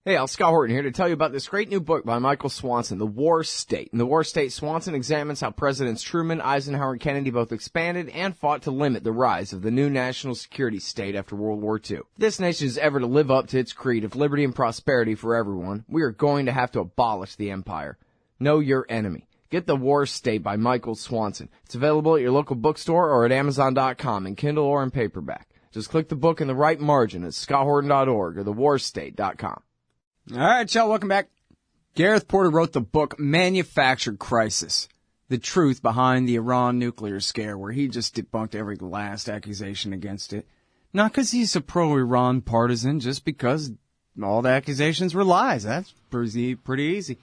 Hey, Scott Horton here to tell you about this great new book by Michael Swanson, The War State. In The War State, Swanson examines how Presidents Truman, Eisenhower, and Kennedy both expanded and fought to limit the rise of the new national security state after World War II. If this nation is ever to live up to its creed of liberty and prosperity for everyone, we are going to have to abolish the empire. Know your enemy. Get The War State by Michael Swanson. It's available at your local bookstore or at Amazon.com in Kindle or in paperback. Just click the book in the right margin at scotthorton.org or thewarstate.com. All right, y'all, welcome back. Gareth Porter wrote the book Manufactured Crisis, The Truth Behind the Iran Nuclear Scare, where he just debunked every last accusation against it. Not because he's a pro-Iran partisan, just because all the accusations were lies. That's pretty easy.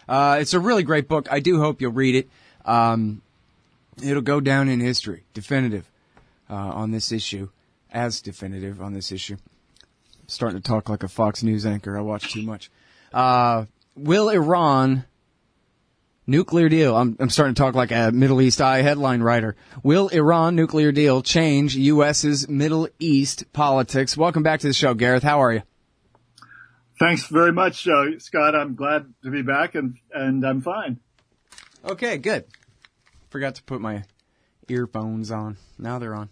It's a really great book. I do hope you'll read it. It'll go down in history, definitive on this issue, as definitive on this issue. Starting to talk like a Fox News anchor. I watch too much. Will Iran nuclear deal? I'm starting to talk like a Middle East Eye headline writer. Will Iran nuclear deal change U.S.'s Middle East politics? Welcome back to the show, Gareth. How are you? Thanks very much, Scott. I'm glad to be back, and I'm fine. Okay, good. Forgot to put my earphones on. Now they're on.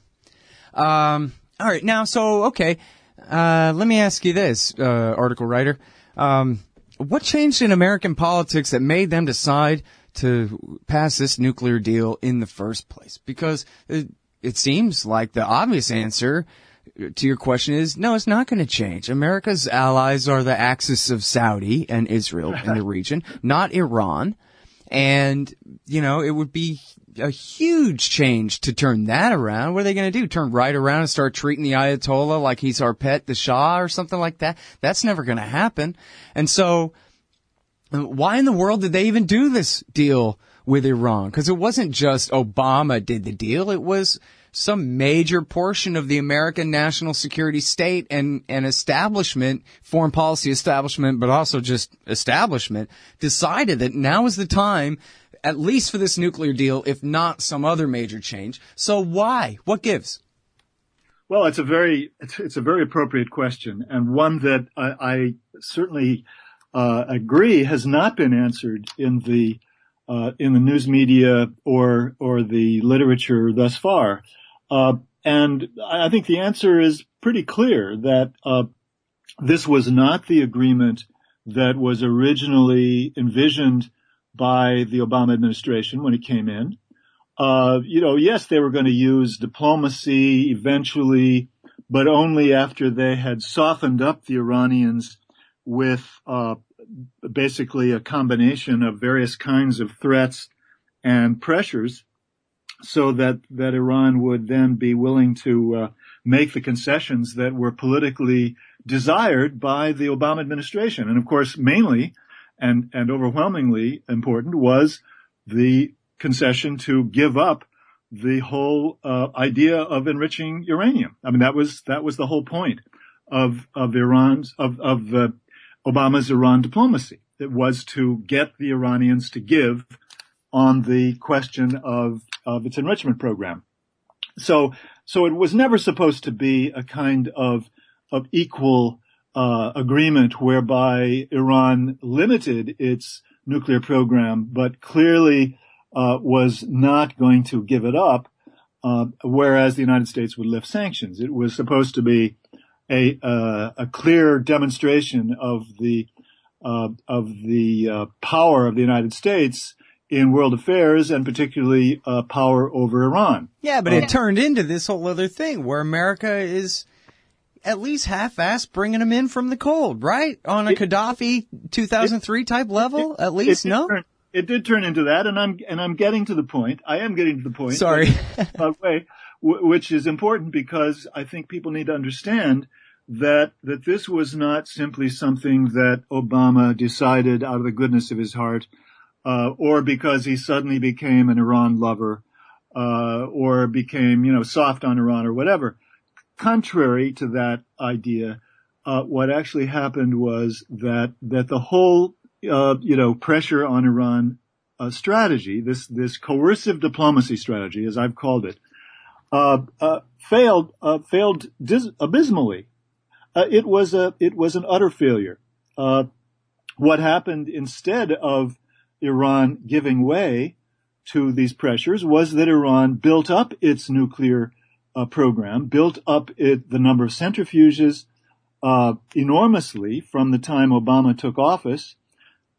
All right, now, okay. Let me ask you this, article writer. What changed in American politics that made them decide to pass this nuclear deal in the first place? Because it seems like the obvious answer to your question is, no, it's not going to change. America's allies are the axis of Saudi and Israel in the region, not Iran. And, it would be a huge change to turn that around. What are they going to do? Turn right around and start treating the Ayatollah like he's our pet, the Shah, or something like that? That's never going to happen. And so, why in the world did they even do this deal with Iran? Because it wasn't just Obama did the deal. It was some major portion of the American national security state and establishment, foreign policy establishment, but also just establishment, decided that now is the time, at least for this nuclear deal, if not some other major change. So why? What gives? Well, it's a very appropriate question, and one that I certainly agree has not been answered in the news media or the literature thus far. And I think the answer is pretty clear that this was not the agreement that was originally envisioned by the Obama administration when it came in. Yes, they were going to use diplomacy eventually, but only after they had softened up the Iranians with basically a combination of various kinds of threats and pressures, so that Iran would then be willing to make the concessions that were politically desired by the Obama administration. And of course, mainly and overwhelmingly important was the concession to give up the whole idea of enriching uranium. I mean, that was the whole point of Obama's Iran diplomacy. It was to get the Iranians to give on the question of its enrichment program. So it was never supposed to be a kind of equal agreement whereby Iran limited its nuclear program, but clearly was not going to give it up, whereas the United States would lift sanctions. It was supposed to be a clear demonstration of the power of the United States in world affairs, and particularly power over Iran. Yeah, but it turned into this whole other thing where America is at least half-assed bringing them in from the cold, right? On a Gaddafi 2003 type level, at least, no? It did turn into that, and I'm getting to the point. I am getting to the point. Sorry. Which is important because I think people need to understand that this was not simply something that Obama decided out of the goodness of his heart, or because he suddenly became an Iran lover, or became, soft on Iran or whatever. Contrary to that idea, what actually happened was that the whole, pressure on Iran strategy, this coercive diplomacy strategy, as I've called it, failed abysmally. It was an utter failure. what happened instead of Iran giving way to these pressures was that Iran built up its nuclear program, built up the number of centrifuges enormously from the time Obama took office,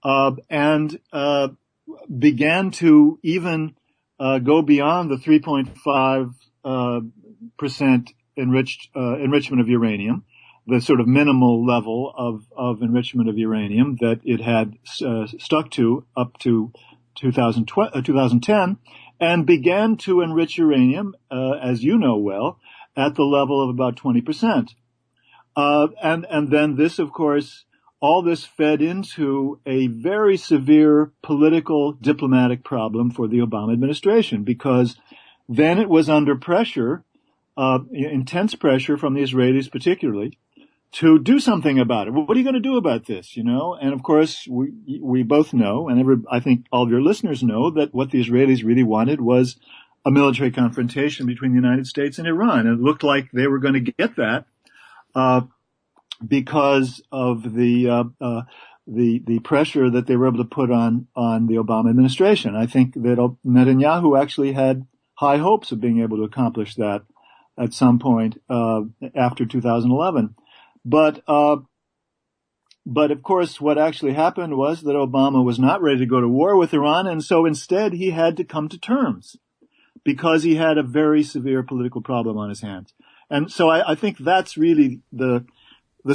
and began to even go beyond the 3.5% enrichment of uranium, the sort of minimal level of enrichment of uranium that it had stuck to up to 2010, and began to enrich uranium, as you know well, at the level of about 20%. And then this, of course, all this fed into a very severe political diplomatic problem for the Obama administration, because then it was under pressure, intense pressure from the Israelis particularly, to do something about it. What are you going to do about this, you know? And of course, we both know, and I think all of your listeners know, that what the Israelis really wanted was a military confrontation between the United States and Iran. And it looked like they were going to get that, because of the pressure that they were able to put on the Obama administration. I think that Netanyahu actually had high hopes of being able to accomplish that at some point, after 2011. But of course, what actually happened was that Obama was not ready to go to war with Iran, and so instead he had to come to terms because he had a very severe political problem on his hands. And so I think that's really the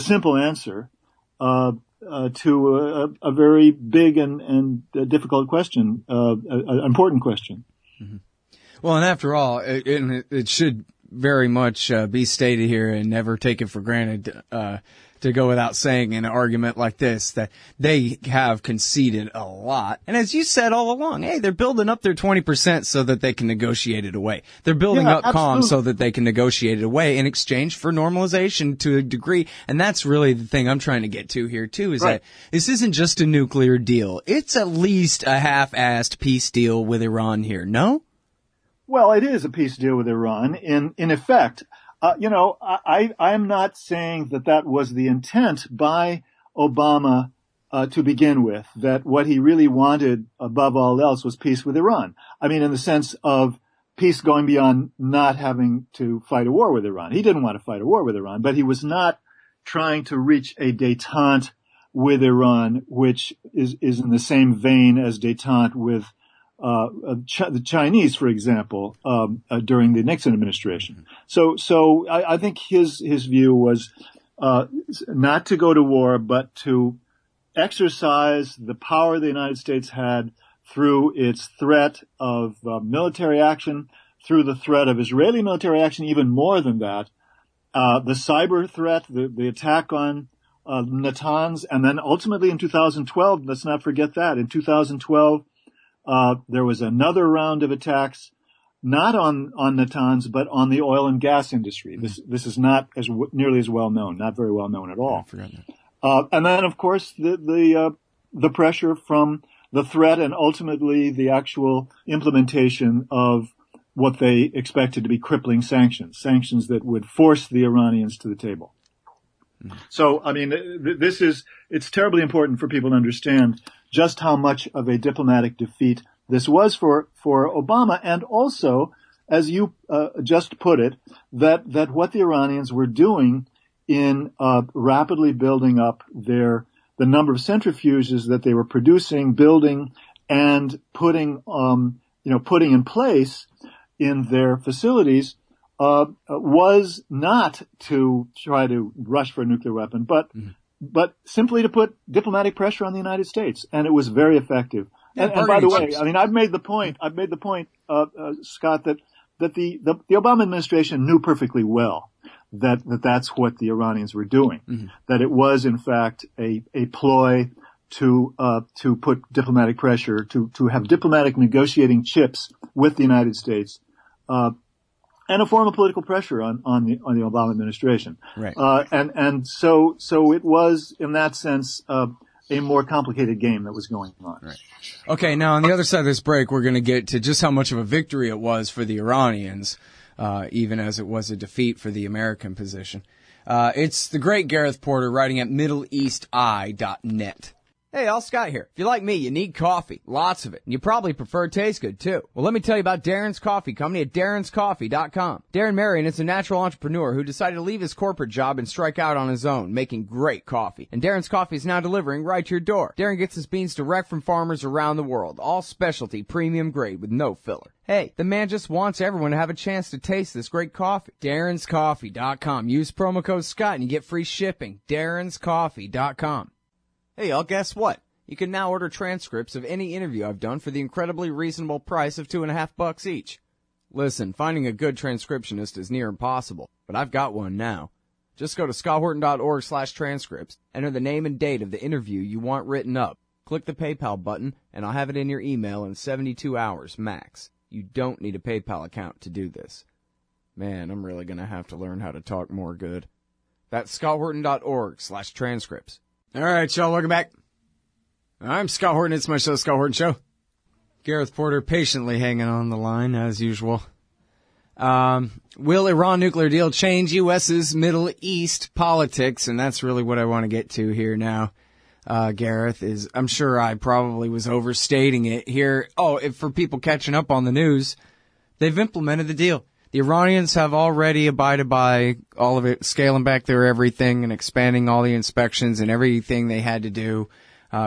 simple answer to a very big and difficult question, an important question. Mm-hmm. Well, and after all, it should very much be stated here and never taken for granted to go without saying in an argument like this that they have conceded a lot. And as you said all along, hey, they're building up their 20% so that they can negotiate it away. They're building up calm so that they can negotiate it away in exchange for normalization to a degree. And that's really the thing I'm trying to get to here, too, is that this isn't just a nuclear deal. It's at least a half-assed peace deal with Iran here, no? Well, it is a peace deal with Iran in effect. I'm not saying that was the intent by Obama to begin with, that what he really wanted above all else was peace with Iran. I mean, in the sense of peace going beyond not having to fight a war with Iran. He didn't want to fight a war with Iran, but he was not trying to reach a détente with Iran, which is in the same vein as détente with the Chinese, for example, during the Nixon administration. So I think his view was not to go to war, but to exercise the power the United States had through its threat of military action, through the threat of Israeli military action, even more than that, the cyber threat, the attack on Natanz, and then ultimately in 2012, let's not forget that, in 2012, there was another round of attacks, not on Natanz, but on the oil and gas industry. This is not nearly as well known, not very well known at all. I forgot that. And then, of course, the pressure from the threat and ultimately the actual implementation of what they expected to be crippling sanctions that would force the Iranians to the table. So, I mean, it's terribly important for people to understand just how much of a diplomatic defeat this was for Obama, and also, as you just put it, that what the Iranians were doing in rapidly building up the number of centrifuges that they were producing, building, and putting in place in their facilities was not to try to rush for a nuclear weapon, but simply to put diplomatic pressure on the United States, and it was very effective. And by the way, I mean, I've made the point, Scott, that the Obama administration knew perfectly well that's what the Iranians were doing, that it was in fact a ploy to put diplomatic pressure, to have diplomatic negotiating chips with the United States, and a form of political pressure on the Obama administration. Right. And so it was, in that sense, a more complicated game that was going on. Right. Okay, now on the other side of this break, we're going to get to just how much of a victory it was for the Iranians, even as it was a defeat for the American position. It's the great Gareth Porter writing at middleeasti.net. Hey, all Scott here. If you're like me, you need coffee. Lots of it. And you probably prefer it tastes good, too. Well, let me tell you about Darren's Coffee Company at darrenscoffee.com. Darren Marion is a natural entrepreneur who decided to leave his corporate job and strike out on his own, making great coffee. And Darren's Coffee is now delivering right to your door. Darren gets his beans direct from farmers around the world. All specialty, premium grade with no filler. Hey, the man just wants everyone to have a chance to taste this great coffee. darrenscoffee.com. Use promo code Scott and you get free shipping. darrenscoffee.com. Hey, y'all, guess what? You can now order transcripts of any interview I've done for the incredibly reasonable price of $2.50 each. Listen, finding a good transcriptionist is near impossible, but I've got one now. Just go to scotthorton.org/transcripts, enter the name and date of the interview you want written up, click the PayPal button, and I'll have it in your email in 72 hours max. You don't need a PayPal account to do this. Man, I'm really going to have to learn how to talk more good. That's scotthorton.org/transcripts. All right, y'all, welcome back. I'm Scott Horton. It's my show, Scott Horton Show. Gareth Porter patiently hanging on the line, as usual. Will Iran nuclear deal change U.S.'s Middle East politics? And that's really what I want to get to here now, Gareth, is I'm sure I probably was overstating it here. Oh, for people catching up on the news, they've implemented the deal. The Iranians have already abided by all of it, scaling back their everything and expanding all the inspections and everything they had to do,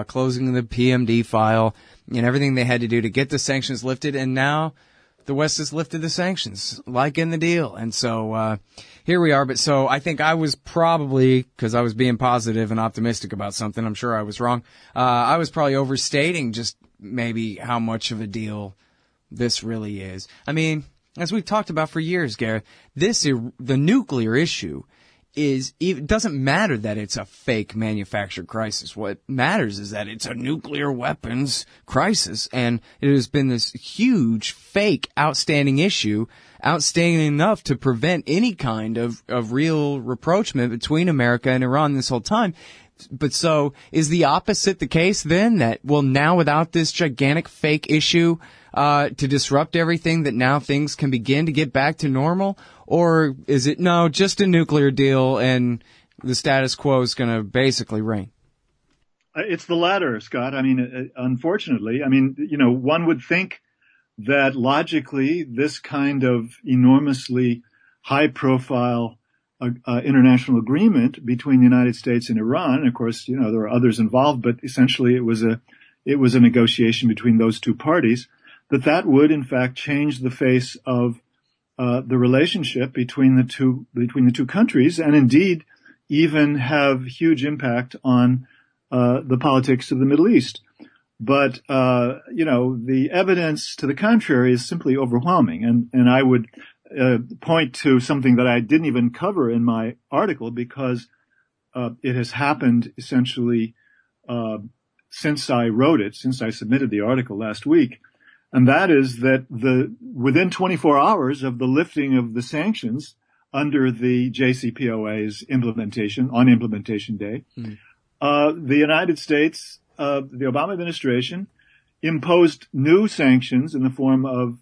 closing the PMD file and everything they had to do to get the sanctions lifted. And now the West has lifted the sanctions, like in the deal. And so here we are. But so I think I was probably, because I was being positive and optimistic about something, I'm sure I was wrong. I was probably overstating just maybe how much of a deal this really is. I mean, as we've talked about for years, Gareth, the nuclear issue it doesn't matter that it's a fake manufactured crisis. What matters is that it's a nuclear weapons crisis, and it has been this huge, fake, outstanding issue, outstanding enough to prevent any kind of real rapprochement between America and Iran this whole time. But so, is the opposite the case then? That, well, now without this gigantic fake issue, to disrupt everything, that now things can begin to get back to normal? Or is it, no, just a nuclear deal and the status quo is going to basically reign? It's the latter, Scott. I mean, unfortunately, one would think that logically this kind of enormously high profile international agreement between the United States and Iran, and of course, there are others involved, but essentially it was a negotiation between those two parties, that would in fact change the face of the relationship between the two countries, and indeed even have huge impact on the politics of the Middle East. But the evidence to the contrary is simply overwhelming, and I would point to something that I didn't even cover in my article because it has happened essentially since I wrote it, since I submitted the article last week. And that is that within 24 hours of the lifting of the sanctions under the JCPOA's implementation day, the United States, the Obama administration imposed new sanctions in the form of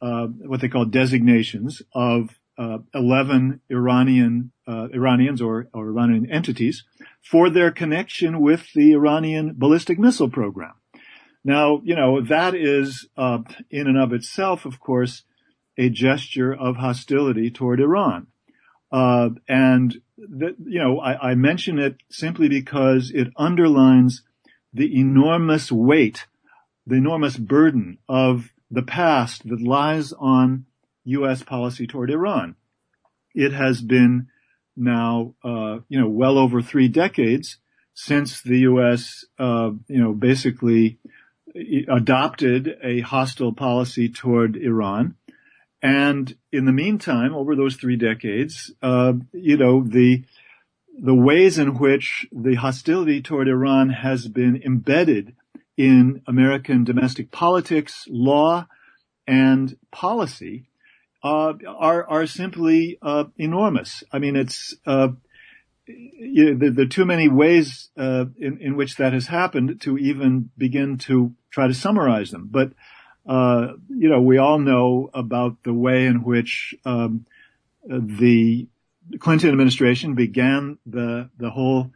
what they call designations of 11 Iranians or Iranian entities for their connection with the Iranian ballistic missile program. Now, that is in and of itself, of course, a gesture of hostility toward Iran. I mention it simply because it underlines the enormous weight, the enormous burden of the past that lies on U.S. policy toward Iran. It has been now, well over 3 decades since the U.S., basically adopted a hostile policy toward Iran. And in the meantime, over those 3 decades, the ways in which the hostility toward Iran has been embedded in American domestic politics, law, and policy are simply enormous. I mean, it's there are too many ways in which that has happened to even begin to try to summarize them. But we all know about the way in which the Clinton administration began the whole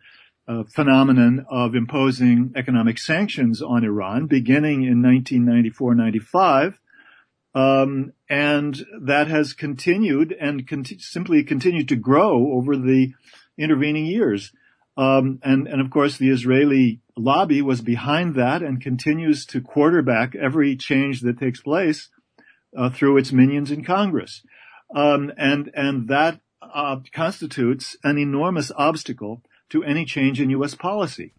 phenomenon of imposing economic sanctions on Iran beginning in 1994-95. And that has continued and simply continued to grow over the intervening years. And of course, the Israeli lobby was behind that and continues to quarterback every change that takes place through its minions in Congress. And that constitutes an enormous obstacle to any change in U.S. policy.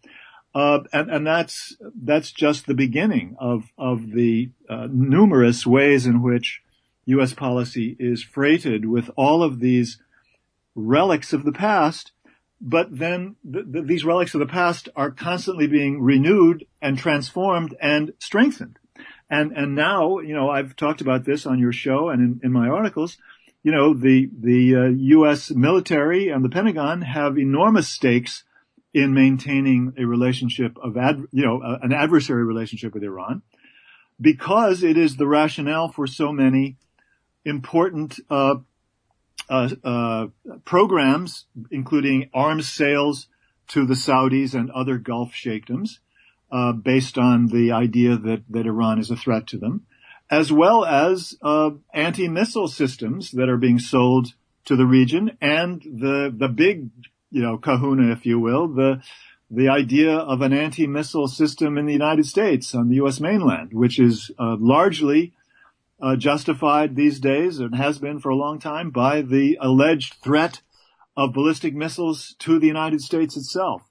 And that's just the beginning of the numerous ways in which U.S. policy is freighted with all of these relics of the past. But then these relics of the past are constantly being renewed and transformed and strengthened. And now, I've talked about this on your show and in my articles. The U.S. military and the Pentagon have enormous stakes in maintaining a relationship of an adversary relationship with Iran, because it is the rationale for so many important programs, including arms sales to the Saudis and other Gulf sheikdoms, based on the idea that Iran is a threat to them, as well as anti-missile systems that are being sold to the region, and the big kahuna, if you will, the idea of an anti-missile system in the United States on the U.S. mainland, which is largely justified these days, and has been for a long time, by the alleged threat of ballistic missiles to the United States itself.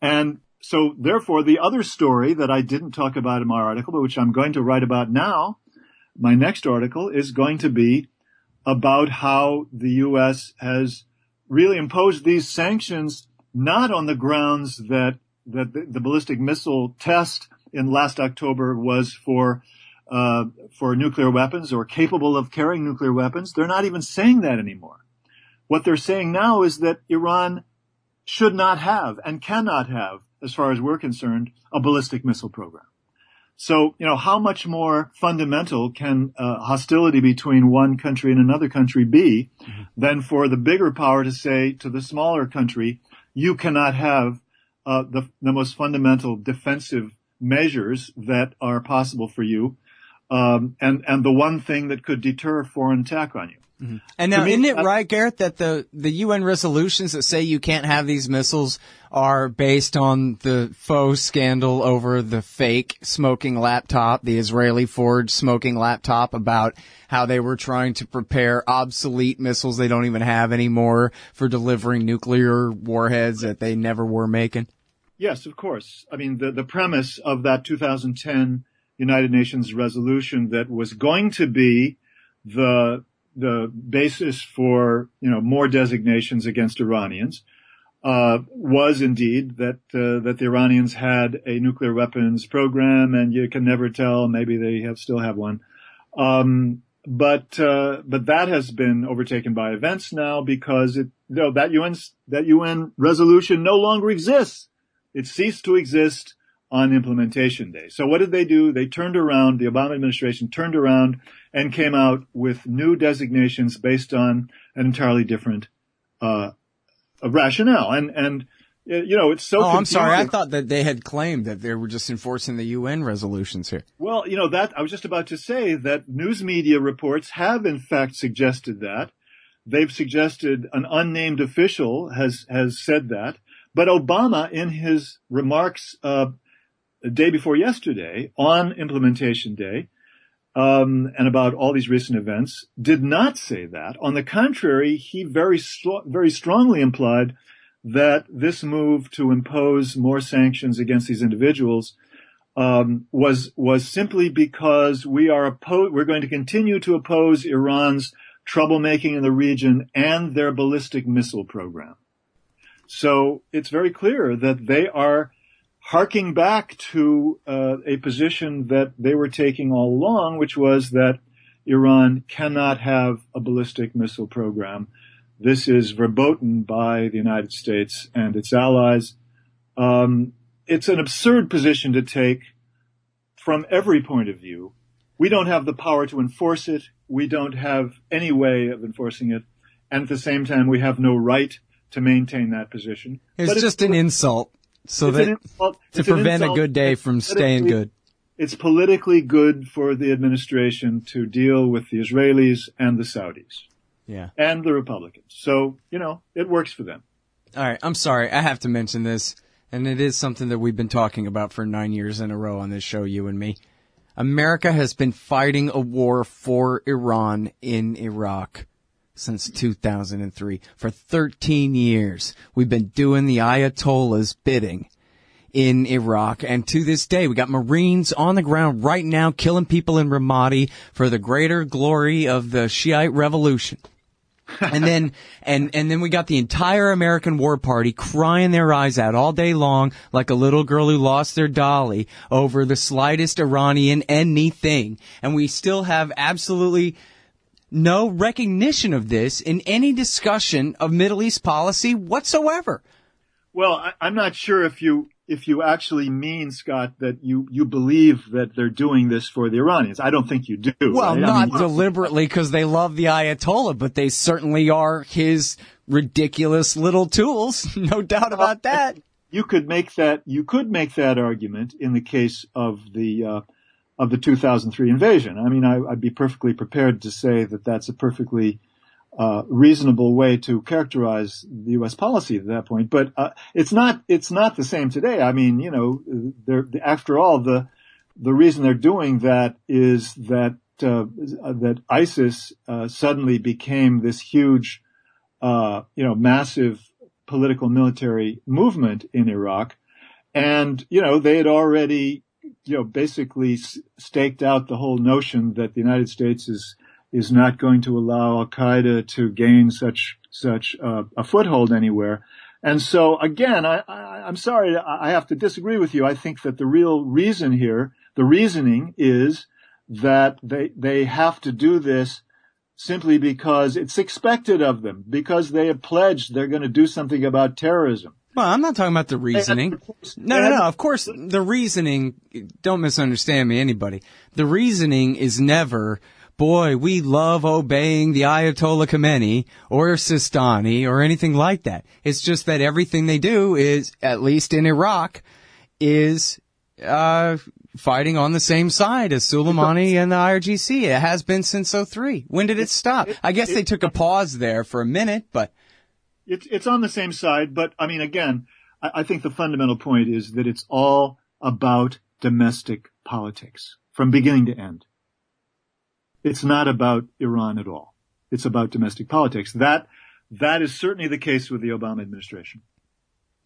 And so, therefore, the other story that I didn't talk about in my article, but which I'm going to write about now, my next article, is going to be about how the U.S. has really imposed these sanctions not on the grounds that the ballistic missile test in last October was for nuclear weapons or capable of carrying nuclear weapons. They're not even saying that anymore. What they're saying now is that Iran should not have and cannot have, as far as we're concerned, a ballistic missile program. So, how much more fundamental can hostility between one country and another country be than for the bigger power to say to the smaller country, you cannot have the most fundamental defensive measures that are possible for you, and the one thing that could deter foreign attack on you. Mm-hmm. And now, isn't it right, Gareth, that the UN resolutions that say you can't have these missiles are based on the faux scandal over the fake smoking laptop, the Israeli forged smoking laptop, about how they were trying to prepare obsolete missiles they don't even have anymore for delivering nuclear warheads that they never were making? Yes, of course. I mean, the premise of that 2010 United Nations resolution that was going to be the basis for, more designations against Iranians, was indeed that the Iranians had a nuclear weapons program, and you can never tell, maybe they still have one. But that has been overtaken by events now, because that UN resolution no longer exists. It ceased to exist on implementation day. So what did they do? They turned around, the Obama administration turned around and came out with new designations based on an entirely different rationale. And it's so confusing. I'm sorry. I thought that they had claimed that they were just enforcing the UN resolutions here. Well, that I was just about to say that news media reports have in fact suggested that. They've suggested an unnamed official has said that. But Obama, in his remarks the day before yesterday on implementation day, and about all these recent events, did not say that. On the contrary, he very strongly implied that this move to impose more sanctions against these individuals was simply because we're going to continue to oppose Iran's troublemaking in the region and their ballistic missile program. So it's very clear that they are harking back to a position that they were taking all along, which was that Iran cannot have a ballistic missile program. This is verboten by the United States and its allies. It's an absurd position to take from every point of view. We don't have the power to enforce it. We don't have any way of enforcing it. and at the same time, we have no right to maintain that position. It's just an insult, to prevent a good day from staying good. It's politically good for the administration to deal with the Israelis and the Saudis. Yeah. And the Republicans. So, it works for them. All right. I'm sorry. I have to mention this, and it is something that we've been talking about for 9 years in a row on this show, you and me. America has been fighting a war for Iran in Iraq since 2003. For 13 years, we've been doing the Ayatollah's bidding in Iraq. And to this day, we got Marines on the ground right now killing people in Ramadi for the greater glory of the Shiite revolution. And then, and then we got the entire American war party crying their eyes out all day long like a little girl who lost their dolly over the slightest Iranian anything. And we still have absolutely no recognition of this in any discussion of Middle East policy whatsoever. Well, I'm not sure if you actually mean, Scott, that you believe that they're doing this for the Iranians. I don't think you do. Well, right? not deliberately because they love the Ayatollah, but they certainly are his ridiculous little tools. No doubt about that. You could make that argument in the case of the 2003 invasion. I mean, I'd be perfectly prepared to say that that's a perfectly reasonable way to characterize the U.S. policy at that point, but it's not the same today. I mean, after all, the reason they're doing that is that ISIS suddenly became this huge, massive political military movement in Iraq, and they had already basically staked out the whole notion that the United States is not going to allow Al-Qaeda to gain such a foothold anywhere. And so again, I'm sorry, I have to disagree with you. I think that the real reason here, the reasoning is that they have to do this simply because it's expected of them, because they have pledged they're going to do something about terrorism. Well, I'm not talking about the reasoning. No. Of course, the reasoning, don't misunderstand me, anybody. The reasoning is never, boy, we love obeying the Ayatollah Khomeini or Sistani or anything like that. It's just that everything they do is, at least in Iraq, is fighting on the same side as Soleimani and the IRGC. It has been since '03. When did it stop? I guess they took a pause there for a minute, but it's on the same side. But I mean, again, I think the fundamental point is that it's all about domestic politics from beginning to end. It's not about Iran at all. It's about domestic politics. That is certainly the case with the Obama administration.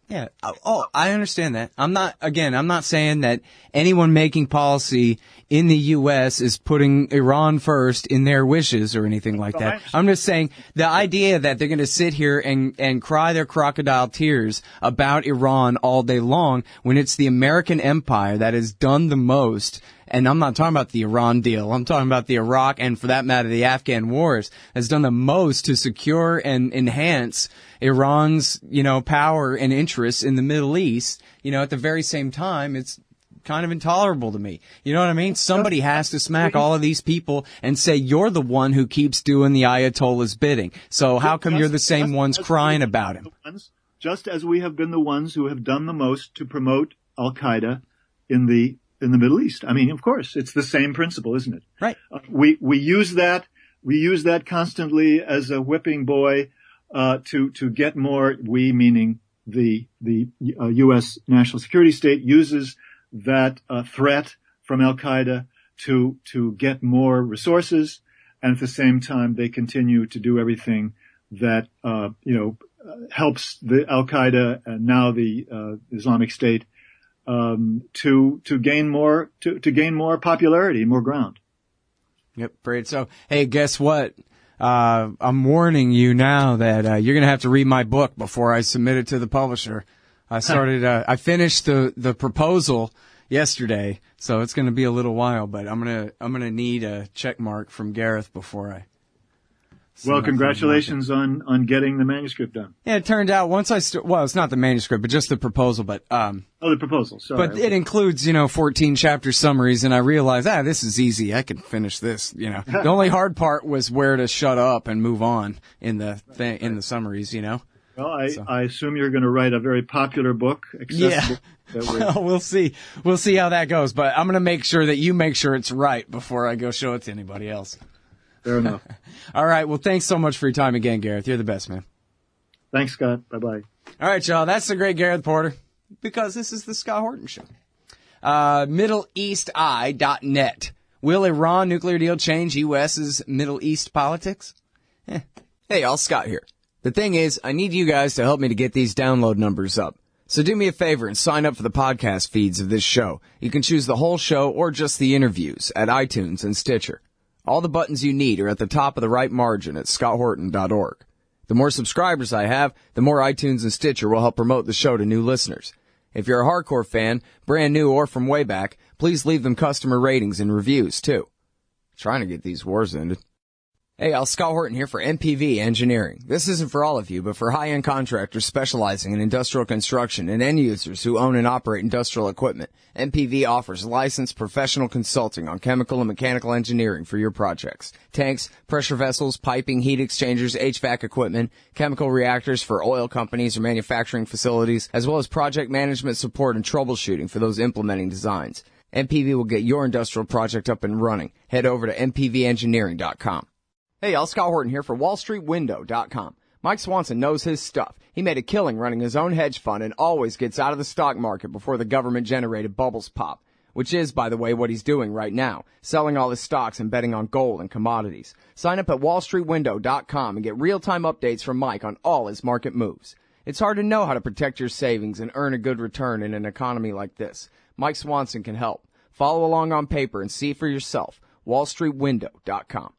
Yeah. Oh, I understand that. I'm not saying that anyone making policy in the U.S. is putting Iran first in their wishes or anything like that. I'm just saying the idea that they're going to sit here and cry their crocodile tears about Iran all day long when it's the American empire that has done the most. And I'm not talking about the Iran deal. I'm talking about the Iraq and, for that matter, the Afghan wars, has done the most to secure and enhance Iran's, power and interests in the Middle East. At the very same time, it's kind of intolerable to me. You know what I mean? Somebody has to smack all of these people and say, you're the one who keeps doing the Ayatollah's bidding. So how come you're the same ones crying about him? Just as we have been the ones who have done the most to promote Al-Qaeda in the Middle East. I mean, of course, it's the same principle, isn't it? Right. We use that constantly as a whipping boy to get more. We, meaning the U.S. national security state, uses that threat from Al-Qaeda to get more resources, and at the same time they continue to do everything that helps the Al-Qaeda and now the Islamic State to gain more popularity, more ground. Yep, great. So, hey, guess what? I'm warning you now that you're gonna have to read my book before I submit it to the publisher. I finished the proposal yesterday, so it's gonna be a little while, but I'm gonna need a check mark from Gareth before Well, congratulations on getting the manuscript done. Yeah, it turned out once well, it's not the manuscript, but just the proposal, but, the proposal, sorry. But it includes, 14 chapter summaries, and I realized, this is easy. I can finish this, The only hard part was where to shut up and move on in the summaries, Well, I assume you're going to write a very popular book. Accessible. Yeah. Well, we'll see. We'll see how that goes, but I'm going to make sure that you make sure it's right before I go show it to anybody else. Fair enough. All right. Well, thanks so much for your time again, Gareth. You're the best, man. Thanks, Scott. Bye-bye. All right, y'all. That's the great Gareth Porter, because this is the Scott Horton Show. MiddleEastEye.net. Will Iran nuclear deal change U.S.'s Middle East politics? Hey, y'all. Scott here. The thing is, I need you guys to help me to get these download numbers up. So do me a favor and sign up for the podcast feeds of this show. You can choose the whole show or just the interviews at iTunes and Stitcher. All the buttons you need are at the top of the right margin at scotthorton.org. The more subscribers I have, the more iTunes and Stitcher will help promote the show to new listeners. If you're a hardcore fan, brand new or from way back, please leave them customer ratings and reviews, too. Trying to get these wars ended. Hey, Scott Horton here for MPV Engineering. This isn't for all of you, but for high-end contractors specializing in industrial construction and end users who own and operate industrial equipment. MPV offers licensed professional consulting on chemical and mechanical engineering for your projects. Tanks, pressure vessels, piping, heat exchangers, HVAC equipment, chemical reactors for oil companies or manufacturing facilities, as well as project management support and troubleshooting for those implementing designs. MPV will get your industrial project up and running. Head over to mpvengineering.com. Hey, y'all, Scott Horton here for WallStreetWindow.com. Mike Swanson knows his stuff. He made a killing running his own hedge fund and always gets out of the stock market before the government-generated bubbles pop, which is, by the way, what he's doing right now, selling all his stocks and betting on gold and commodities. Sign up at WallStreetWindow.com and get real-time updates from Mike on all his market moves. It's hard to know how to protect your savings and earn a good return in an economy like this. Mike Swanson can help. Follow along on paper and see for yourself. WallStreetWindow.com.